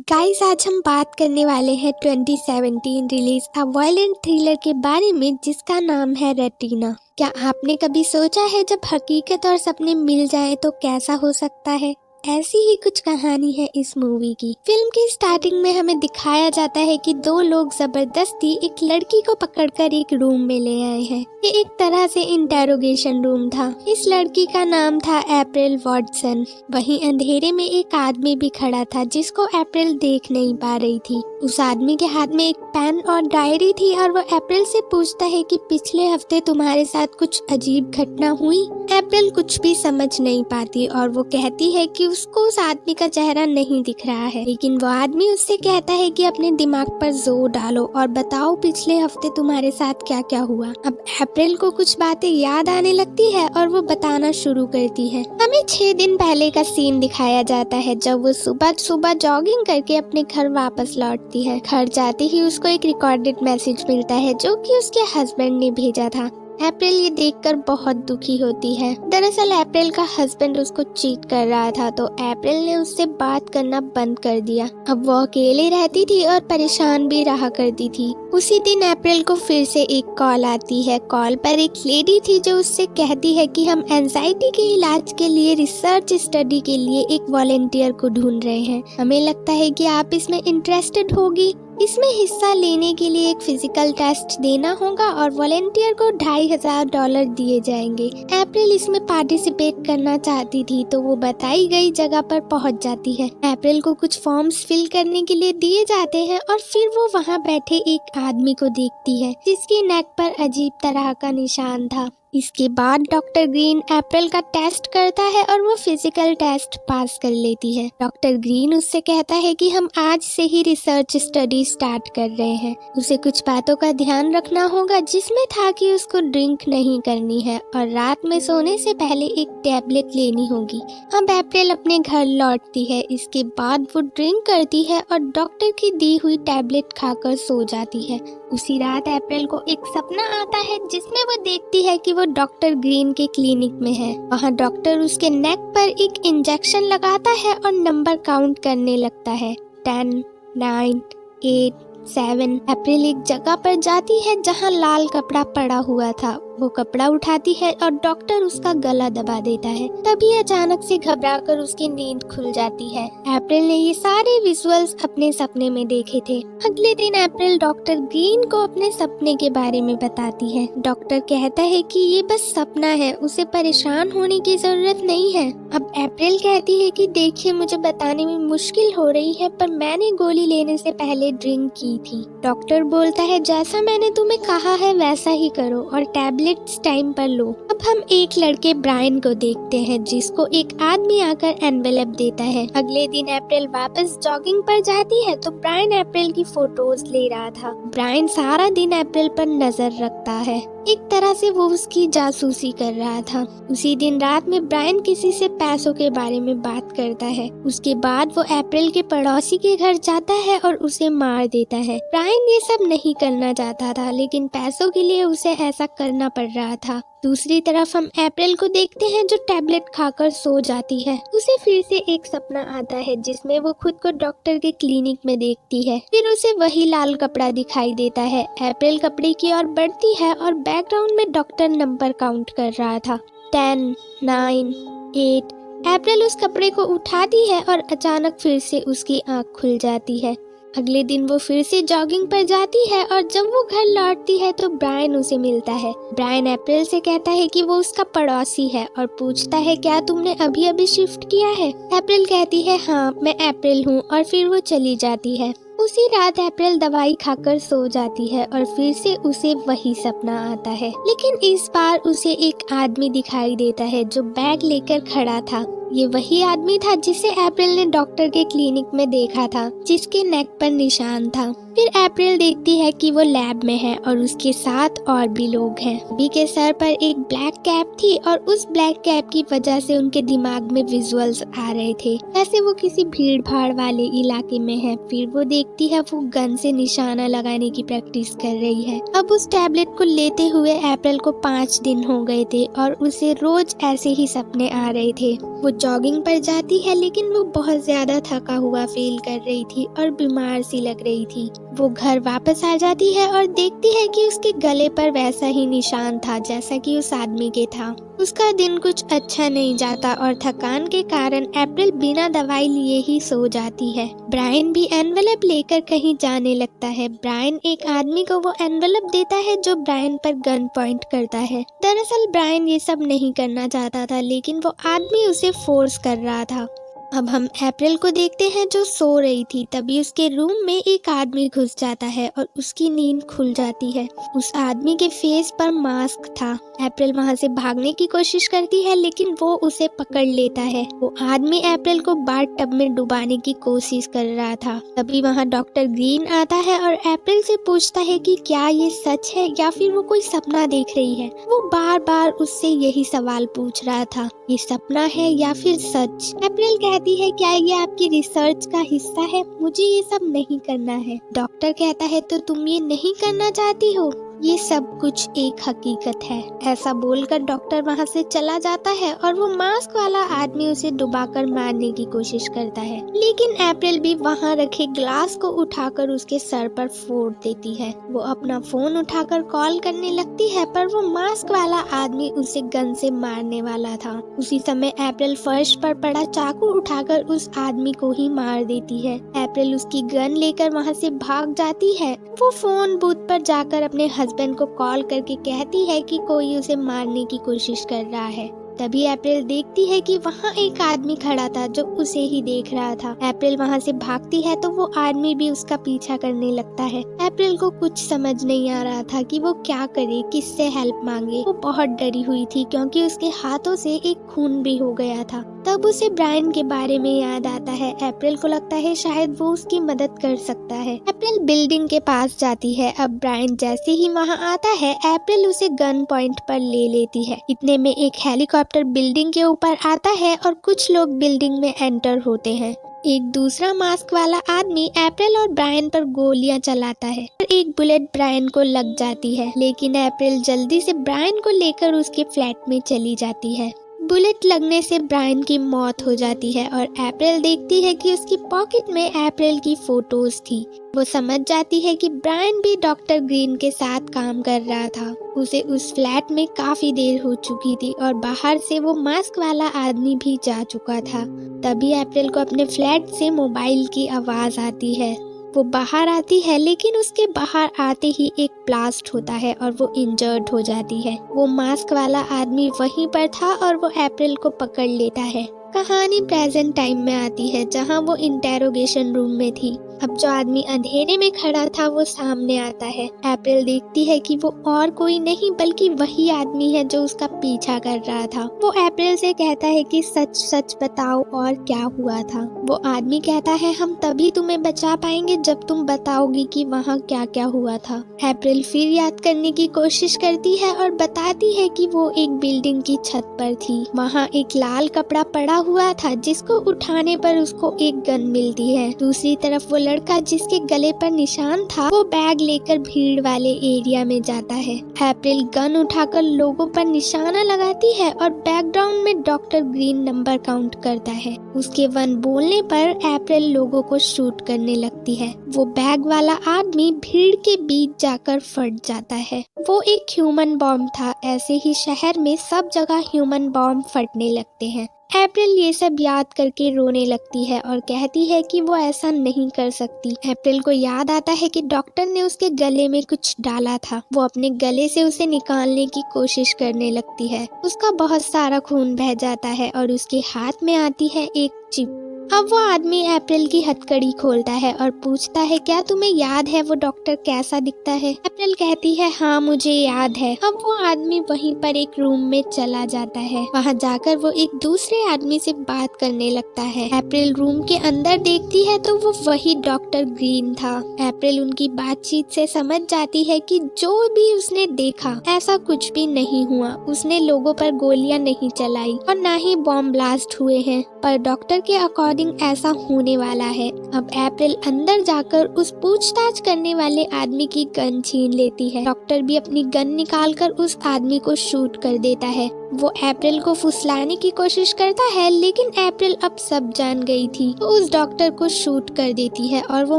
Guys, आज हम बात करने वाले हैं 2017 रिलीज अ वायलेंट थ्रिलर के बारे में जिसका नाम है रेटिना। क्या आपने कभी सोचा है जब हकीकत और सपने मिल जाएं तो कैसा हो सकता है? ऐसी ही कुछ कहानी है इस मूवी की। फिल्म की स्टार्टिंग में हमें दिखाया जाता है कि दो लोग जबरदस्ती एक लड़की को पकड़कर एक रूम में ले आए हैं। ये एक तरह से इंटेरोगेशन रूम था। इस लड़की का नाम था अप्रैल वॉटसन। वहीं अंधेरे में एक आदमी भी खड़ा था जिसको अप्रैल देख नहीं पा रही थी। उस आदमी के हाथ में एक पेन और डायरी थी और वो अप्रैल से पूछता है कि पिछले हफ्ते तुम्हारे साथ कुछ अजीब घटना हुई। अप्रैल कुछ भी समझ नहीं पाती और वो कहती है कि उसको उस आदमी का चेहरा नहीं दिख रहा है, लेकिन वो आदमी उससे कहता है कि अपने दिमाग पर जोर डालो और बताओ पिछले हफ्ते तुम्हारे साथ क्या क्या हुआ। अब अप्रैल को कुछ बातें याद आने लगती है और वो बताना शुरू करती है। हमें 6 दिन पहले का सीन दिखाया जाता है जब वो सुबह सुबह जॉगिंग करके अपने घर वापस लौटती है। घर जाते ही उसको एक रिकॉर्डेड मैसेज मिलता है जो कि उसके हस्बैंड ने भेजा था। अप्रैल ये देखकर बहुत दुखी होती है। दरअसल अप्रैल का हस्बैंड उसको चीट कर रहा था तो अप्रैल ने उससे बात करना बंद कर दिया। अब वो अकेले रहती थी और परेशान भी रहा करती थी। उसी दिन अप्रैल को फिर से एक कॉल आती है। कॉल पर एक लेडी थी जो उससे कहती है कि हम एंजाइटी के इलाज के लिए रिसर्च स्टडी के लिए एक वॉलेंटियर को ढूंढ रहे हैं। हमें लगता है कि आप इसमें इंटरेस्टेड होगी। इसमें हिस्सा लेने के लिए एक फिजिकल टेस्ट देना होगा और वॉलेंटियर को $2500 दिए जाएंगे। अप्रैल इसमें पार्टिसिपेट करना चाहती थी तो वो बताई गई जगह पर पहुंच जाती है। अप्रैल को कुछ फॉर्म्स फिल करने के लिए दिए जाते हैं और फिर वो वहां बैठे एक आदमी को देखती है जिसकी नेक पर अजीब तरह का निशान था। इसके बाद डॉक्टर ग्रीन अप्रैल का टेस्ट करता है और वो फिजिकल टेस्ट पास कर लेती है। डॉक्टर ग्रीन उससे कहता है कि हम आज से ही रिसर्च स्टडी स्टार्ट कर रहे हैं। उसे कुछ बातों का ध्यान रखना होगा जिसमें था कि उसको ड्रिंक नहीं करनी है और रात में सोने से पहले एक टैबलेट लेनी होगी। अब अप्रैल अपने घर लौटती है। इसके बाद वो ड्रिंक करती है और डॉक्टर की दी हुई टैबलेट खाकर सो जाती है। उसी रात अप्रैल को एक सपना आता है जिसमें वो देखती है कि वो डॉक्टर ग्रीन के क्लिनिक में है। वहाँ डॉक्टर उसके नेक पर एक इंजेक्शन लगाता है और नंबर काउंट करने लगता है। 10, 9, 8, 7। अप्रैल एक जगह पर जाती है जहाँ लाल कपड़ा पड़ा हुआ था। वो कपड़ा उठाती है और डॉक्टर उसका गला दबा देता है। तभी अचानक से घबराकर उसकी नींद खुल जाती है। अप्रैल ने ये सारे विजुअल्स अपने सपने में देखे थे। अगले दिन अप्रैल डॉक्टर ग्रीन को अपने सपने के बारे में बताती है। डॉक्टर कहता है कि ये बस सपना है, उसे परेशान होने की जरूरत नहीं है। अब अप्रैल कहती है कि देखिए, मुझे बताने में मुश्किल हो रही है पर मैंने गोली लेने से पहले ड्रिंक की थी। डॉक्टर बोलता है जैसा मैंने तुम्हें कहा है वैसा ही करो और टैबलेट्स टाइम पर लो। अब हम एक लड़के ब्रायन को देखते हैं जिसको एक आदमी आकर एनवेलप देता है। अगले दिन अप्रैल वापस जॉगिंग पर जाती है तो ब्रायन अप्रैल की फोटोज ले रहा था। ब्रायन सारा दिन अप्रैल पर नजर रखता है। एक तरह से वो उसकी जासूसी कर रहा था। उसी दिन रात में ब्रायन किसी से पैसों के बारे में बात करता है। उसके बाद वो अप्रैल के पड़ोसी के घर जाता है और उसे मार देता है। ब्रायन ये सब नहीं करना चाहता था लेकिन पैसों के लिए उसे ऐसा करना पड़ रहा था। दूसरी तरफ हम अप्रैल को देखते हैं जो टैबलेट खाकर सो जाती है। उसे फिर से एक सपना आता है जिसमें वो खुद को डॉक्टर के क्लिनिक में देखती है। फिर उसे वही लाल कपड़ा दिखाई देता है। अप्रैल कपड़े की ओर बढ़ती है और बैकग्राउंड में डॉक्टर नंबर काउंट कर रहा था। 10, 9, 8। अप्रैल उस कपड़े को उठाती है और अचानक फिर से उसकी आंख खुल जाती है। अगले दिन वो फिर से जॉगिंग पर जाती है और जब वो घर लौटती है तो ब्रायन उसे मिलता है। ब्रायन अप्रैल से कहता है कि वो उसका पड़ोसी है और पूछता है क्या तुमने अभी अभी शिफ्ट किया है। अप्रैल कहती है हाँ, मैं अप्रैल हूँ और फिर वो चली जाती है। उसी रात अप्रैल दवाई खाकर सो जाती है और फिर से उसे वही सपना आता है, लेकिन इस बार उसे एक आदमी दिखाई देता है जो बैग लेकर खड़ा था। ये वही आदमी था जिसे अप्रैल ने डॉक्टर के क्लिनिक में देखा था, जिसके नेक पर निशान था। फिर अप्रैल देखती है कि वो लैब में है और उसके साथ और भी लोग हैं। सभी के सर पर एक ब्लैक कैप थी और उस ब्लैक कैप की वजह से उनके दिमाग में विजुअल्स आ रहे थे, जैसे वो किसी भीड़ भाड़ वाले इलाके में है। फिर वो देखती है वो गन से निशाना लगाने की प्रैक्टिस कर रही है। अब उस टैबलेट को लेते हुए अप्रैल को 5 दिन हो गए थे और उसे रोज ऐसे ही सपने आ रहे थे। वो जॉगिंग पर जाती है लेकिन वो बहुत ज्यादा थका हुआ फील कर रही थी और बीमार सी लग रही थी। वो घर वापस आ जाती है और देखती है कि उसके गले पर वैसा ही निशान था जैसा कि उस आदमी के था। उसका दिन कुछ अच्छा नहीं जाता और थकान के कारण अप्रैल बिना दवाई लिए ही सो जाती है। ब्रायन भी एनवेलप लेकर कहीं जाने लगता है। ब्रायन एक आदमी को वो एनवेलप देता है जो ब्रायन पर गन पॉइंट करता है। दरअसल ब्रायन ये सब नहीं करना चाहता था लेकिन वो आदमी उसे फोर्स कर रहा था। अब हम अप्रैल को देखते हैं जो सो रही थी। तभी उसके रूम में एक आदमी घुस जाता है और उसकी नींद खुल जाती है। उस आदमी के फेस पर मास्क था। अप्रैल वहां से भागने की कोशिश करती है लेकिन वो उसे पकड़ लेता है। वो आदमी अप्रैल को बाथ टब में डुबाने की कोशिश कर रहा था। तभी वहां डॉक्टर ग्रीन आता है और अप्रैल से पूछता है कि क्या ये सच है या फिर वो कोई सपना देख रही है। वो बार बार उससे यही सवाल पूछ रहा था, ये सपना है या फिर सच। अप्रैल कहती है क्या ये आपकी रिसर्च का हिस्सा है, मुझे ये सब नहीं करना है। डॉक्टर कहता है तो तुम ये नहीं करना चाहती हो, ये सब कुछ एक हकीकत है। ऐसा बोलकर डॉक्टर वहां से चला जाता है और वो मास्क वाला आदमी उसे डुबाकर मारने की कोशिश करता है लेकिन अप्रैल भी वहां रखे ग्लास को उठाकर उसके सर पर फोड़ देती है। वो अपना फोन उठाकर कॉल करने लगती है पर वो मास्क वाला आदमी उसे गन से मारने वाला था। उसी समय अप्रैल फर्श पर पड़ा चाकू उठाकर उस आदमी को ही मार देती है। अप्रैल उसकी गन लेकर वहां से भाग जाती है। वो फोन बूथ पर जाकर अपने हस्बैंड को कॉल करके कहती है कि कोई उसे मारने की कोशिश कर रहा है। तभी अप्रैल देखती है कि वहाँ एक आदमी खड़ा था जो उसे ही देख रहा था। अप्रैल वहाँ से भागती है तो वो आदमी भी उसका पीछा करने लगता है। अप्रैल को कुछ समझ नहीं आ रहा था कि वो क्या करे, किससे हेल्प मांगे। वो बहुत डरी हुई थी क्योंकि उसके हाथों से एक खून भी हो गया था। तब उसे ब्रायन के बारे में याद आता है। अप्रैल को लगता है शायद वो उसकी मदद कर सकता है। अप्रैल बिल्डिंग के पास जाती है। अब ब्रायन जैसे ही वहाँ आता है अप्रैल उसे गन पॉइंट पर ले लेती है। इतने में एक हेलीकॉप्टर बिल्डिंग के ऊपर आता है और कुछ लोग बिल्डिंग में एंटर होते हैं। एक दूसरा मास्क वाला आदमी अप्रैल और ब्रायन पर गोलियां चलाता है। एक बुलेट ब्रायन को लग जाती है लेकिन अप्रैल जल्दी से ब्रायन को लेकर उसके फ्लैट में चली जाती है। बुलेट लगने से ब्रायन की मौत हो जाती है और अप्रैल देखती है कि उसकी पॉकेट में अप्रैल की फोटोज थी। वो समझ जाती है कि ब्रायन भी डॉक्टर ग्रीन के साथ काम कर रहा था। उसे उस फ्लैट में काफी देर हो चुकी थी और बाहर से वो मास्क वाला आदमी भी जा चुका था। तभी अप्रैल को अपने फ्लैट से मोबाइल की आवाज आती है। वो बाहर आती है लेकिन उसके बाहर आते ही एक ब्लास्ट होता है और वो इंजर्ड हो जाती है। वो मास्क वाला आदमी वहीं पर था और वो अप्रैल को पकड़ लेता है। कहानी प्रेजेंट टाइम में आती है जहां वो इंटेरोगेशन रूम में थी। अब जो आदमी अंधेरे में खड़ा था वो सामने आता है। अप्रैल देखती है कि वो और कोई नहीं बल्कि वही आदमी है जो उसका पीछा कर रहा था। वो अप्रैल से कहता है कि सच सच बताओ और क्या हुआ था। वो आदमी कहता है हम तभी तुम्हें बचा पाएंगे जब तुम बताओगी कि वहाँ क्या क्या हुआ था। अप्रैल फिर याद करने की कोशिश करती है और बताती है कि वो एक बिल्डिंग की छत पर थी। वहाँ एक लाल कपड़ा पड़ा हुआ था जिसको उठाने पर उसको एक गन मिलती है। दूसरी तरफ वो लड़का जिसके गले पर निशान था वो बैग लेकर भीड़ वाले एरिया में जाता है। अप्रैल गन उठाकर लोगों पर निशाना लगाती है और बैकग्राउंड में डॉक्टर ग्रीन नंबर काउंट करता है। उसके 1 बोलने पर अप्रैल लोगों को शूट करने लगती है। वो बैग वाला आदमी भीड़ के बीच जाकर फट जाता है। वो एक ह्यूमन बॉम्ब था। ऐसे ही शहर में सब जगह ह्यूमन बॉम्ब फटने लगते हैं। अप्रैल ये सब याद करके रोने लगती है और कहती है कि वो ऐसा नहीं कर सकती। अप्रैल को याद आता है कि डॉक्टर ने उसके गले में कुछ डाला था। वो अपने गले से उसे निकालने की कोशिश करने लगती है। उसका बहुत सारा खून बह जाता है और उसके हाथ में आती है एक चिप। अब वो आदमी अप्रैल की हथकड़ी खोलता है और पूछता है, क्या तुम्हें याद है वो डॉक्टर कैसा दिखता है? अप्रैल कहती है, हाँ मुझे याद है। अब वो आदमी वहीं पर एक रूम में चला जाता है। वहाँ जाकर वो एक दूसरे आदमी से बात करने लगता है। अप्रैल रूम के अंदर देखती है तो वो वही डॉक्टर ग्रीन था। अप्रैल उनकी बातचीत से समझ जाती है कि जो भी उसने देखा ऐसा कुछ भी नहीं हुआ। उसने लोगों पर गोलियां नहीं चलाई और ना ही बॉम्ब ब्लास्ट हुए हैं, पर डॉक्टर के अकॉर्डिंग ऐसा होने वाला है। अब अप्रैल अंदर जाकर उस पूछताछ करने वाले आदमी की गन छीन लेती है। डॉक्टर भी अपनी गन निकालकर उस आदमी को शूट कर देता है। वो अप्रैल को फुसलाने की कोशिश करता है, लेकिन अप्रैल अब सब जान गई थी, तो उस डॉक्टर को शूट कर देती है और वो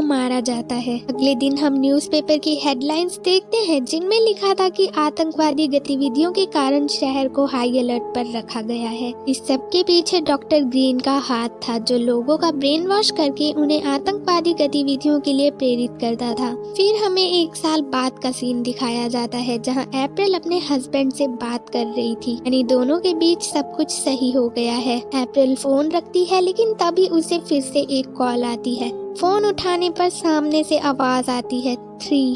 मारा जाता है। अगले दिन हम न्यूज़पेपर की हेडलाइंस देखते हैं जिनमें लिखा था कि आतंकवादी गतिविधियों के कारण शहर को हाई अलर्ट पर रखा गया है। इस सब के पीछे डॉक्टर ग्रीन का हाथ था, जो लोगों का ब्रेन वॉश करके उन्हें आतंकवादी गतिविधियों के लिए प्रेरित करता था। फिर हमें एक साल बाद का सीन दिखाया जाता है जहाँ अप्रैल अपने हस्बैंड से बात कर रही थी, यानी दोनों के बीच सब कुछ सही हो गया है। अप्रैल फोन रखती है, लेकिन तभी उसे फिर से एक कॉल आती है। फोन उठाने पर सामने से आवाज आती है 3,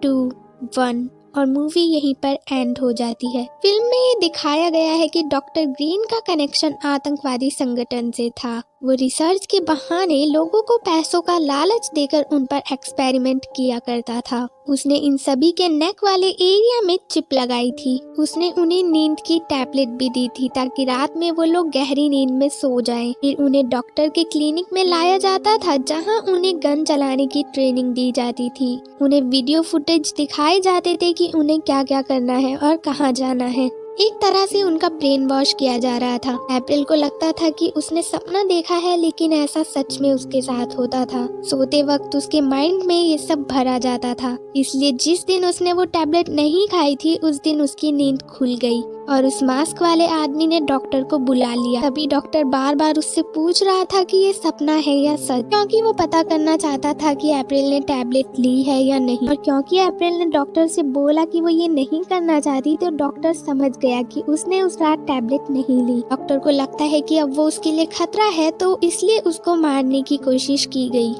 2, 1 और मूवी यहीं पर एंड हो जाती है। फिल्म में ये दिखाया गया है कि डॉक्टर ग्रीन का कनेक्शन आतंकवादी संगठन से था। वो रिसर्च के बहाने लोगों को पैसों का लालच देकर उन पर एक्सपेरिमेंट किया करता था। उसने इन सभी के नेक वाले एरिया में चिप लगाई थी। उसने उन्हें नींद की टैबलेट भी दी थी ताकि रात में वो लोग गहरी नींद में सो जाएं। फिर उन्हें डॉक्टर के क्लिनिक में लाया जाता था जहां उन्हें गन चलाने की ट्रेनिंग दी जाती थी। उन्हें वीडियो फुटेज दिखाए जाते थे कि उन्हें क्या क्या करना है और कहाँ जाना है। एक तरह से उनका ब्रेन वॉश किया जा रहा था। अप्रैल को लगता था कि उसने सपना देखा है, लेकिन ऐसा सच में उसके साथ होता था। सोते वक्त उसके माइंड में ये सब भरा जाता था, इसलिए जिस दिन उसने वो टैबलेट नहीं खाई थी उस दिन उसकी नींद खुल गई और उस मास्क वाले आदमी ने डॉक्टर को बुला लिया। तभी डॉक्टर बार बार उससे पूछ रहा था कि ये सपना है या सच, क्योंकि वो पता करना चाहता था कि अप्रैल ने टैबलेट ली है या नहीं। और क्योंकि अप्रैल ने डॉक्टर से बोला कि वो ये नहीं करना चाहती, तो डॉक्टर समझ गया कि उसने उस रात टैबलेट नहीं ली। डॉक्टर को लगता है कि अब वो उसके लिए खतरा है, तो इसलिए उसको मारने की कोशिश की गई।